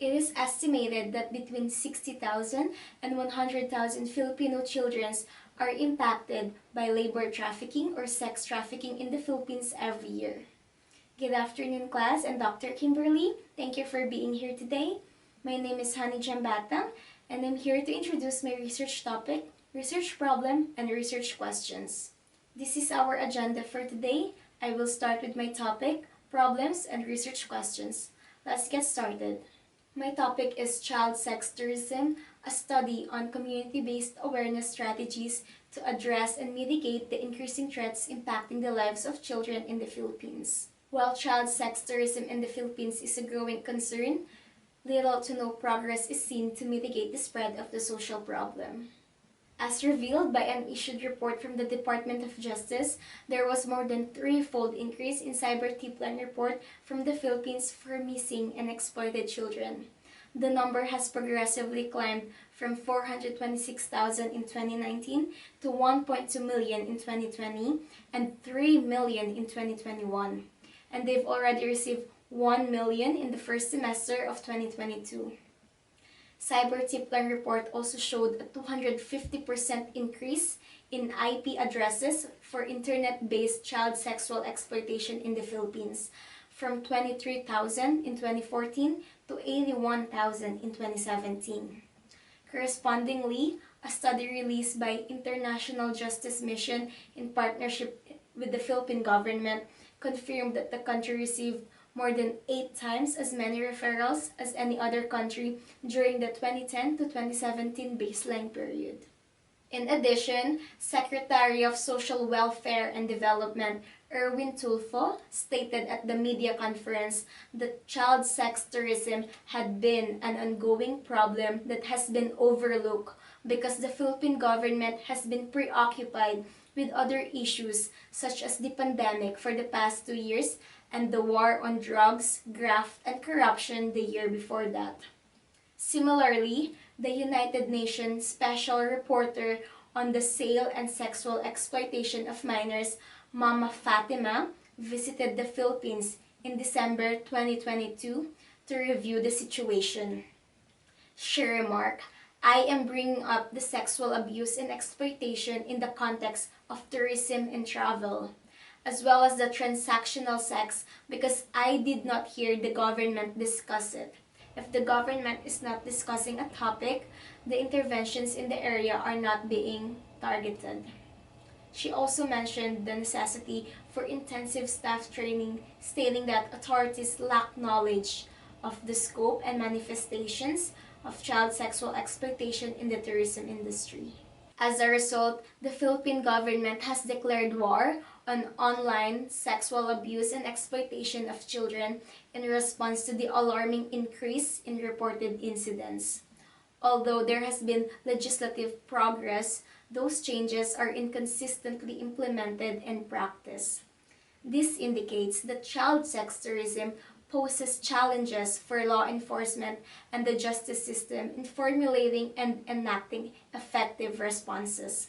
It is estimated that between 60,000 and 100,000 Filipino children are impacted by labor trafficking or sex trafficking in the Philippines every year. Good afternoon, class, and Dr. Kimberly. Thank you for being here today. My name is Batang, and I'm here to introduce my research topic, research problem, and research questions. This is our agenda for today. I will start with my topic, problems, and research questions. Let's get started. My topic is child sex tourism, a study on community-based awareness strategies to address and mitigate the increasing threats impacting the lives of children in the Philippines. While child sex tourism in the Philippines is a growing concern, little to no progress is seen to mitigate the spread of the social problem. As revealed by an issued report from the Department of Justice, there was more than threefold increase in cyber tipline report from the Philippines for missing and exploited children. The number has progressively climbed from 426,000 in 2019 to 1.2 million in 2020 and 3 million in 2021. And they've already received 1 million in the first semester of 2022. Cyber Tipline report also showed a 250% increase in IP addresses for internet-based child sexual exploitation in the Philippines, from 23,000 in 2014 to 81,000 in 2017. Correspondingly, a study released by International Justice Mission in partnership with the Philippine government confirmed that the country received more than 8 times as many referrals as any other country during the 2010 to 2017 baseline period. In addition, Secretary of Social Welfare and Development Erwin Tulfo stated at the media conference that child sex tourism had been an ongoing problem that has been overlooked because the Philippine government has been preoccupied with other issues such as the pandemic for the past 2 years and the war on drugs, graft, and corruption the year before that. Similarly, the United Nations Special Reporter on the Sale and Sexual Exploitation of Minors, Mama Fatima, visited the Philippines in December 2022 to review the situation. She remarked, "I am bringing up the sexual abuse and exploitation in the context of tourism and travel, as well as the transactional sex, because I did not hear the government discuss it. If the government is not discussing a topic, the interventions in the area are not being targeted." She also mentioned the necessity for intensive staff training, stating that authorities lack knowledge of the scope and manifestations of child sexual exploitation in the tourism industry. As a result, the Philippine government has declared war on online sexual abuse and exploitation of children in response to the alarming increase in reported incidents. Although there has been legislative progress, those changes are inconsistently implemented in practice. This indicates that child sex tourism poses challenges for law enforcement and the justice system in formulating and enacting effective responses.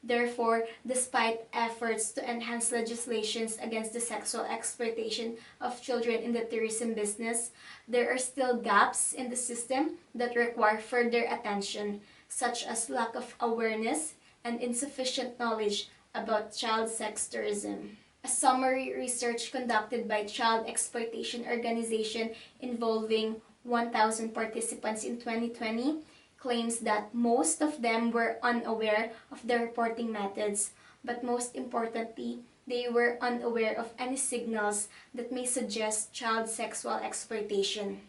Therefore, despite efforts to enhance legislations against the sexual exploitation of children in the tourism business, there are still gaps in the system that require further attention, such as lack of awareness and insufficient knowledge about child sex tourism. A summary research conducted by Child Exploitation Organization involving 1,000 participants in 2020 claims that most of them were unaware of the reporting methods, but most importantly, they were unaware of any signals that may suggest child sexual exploitation.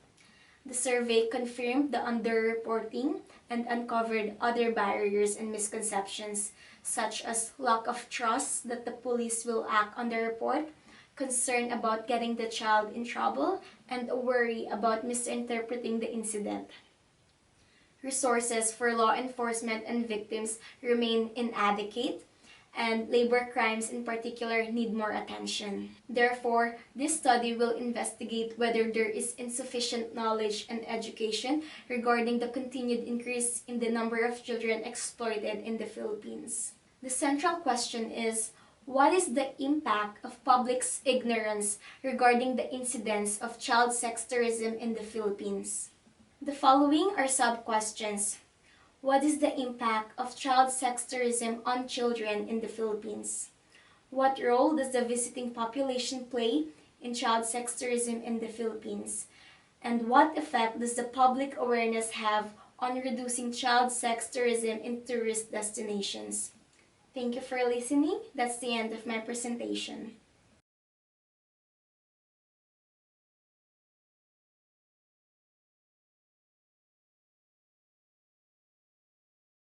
The survey confirmed the underreporting and uncovered other barriers and misconceptions, such as lack of trust that the police will act on the report, concern about getting the child in trouble, and a worry about misinterpreting the incident. Resources for law enforcement and victims remain inadequate, and labor crimes in particular need more attention. Therefore, this study will investigate whether there is insufficient knowledge and education regarding the continued increase in the number of children exploited in the Philippines. The central question is, what is the impact of public's ignorance regarding the incidence of child sex tourism in the Philippines? The following are sub-questions. What is the impact of child sex tourism on children in the Philippines? What role does the visiting population play in child sex tourism in the Philippines? And what effect does the public awareness have on reducing child sex tourism in tourist destinations? Thank you for listening. That's the end of my presentation.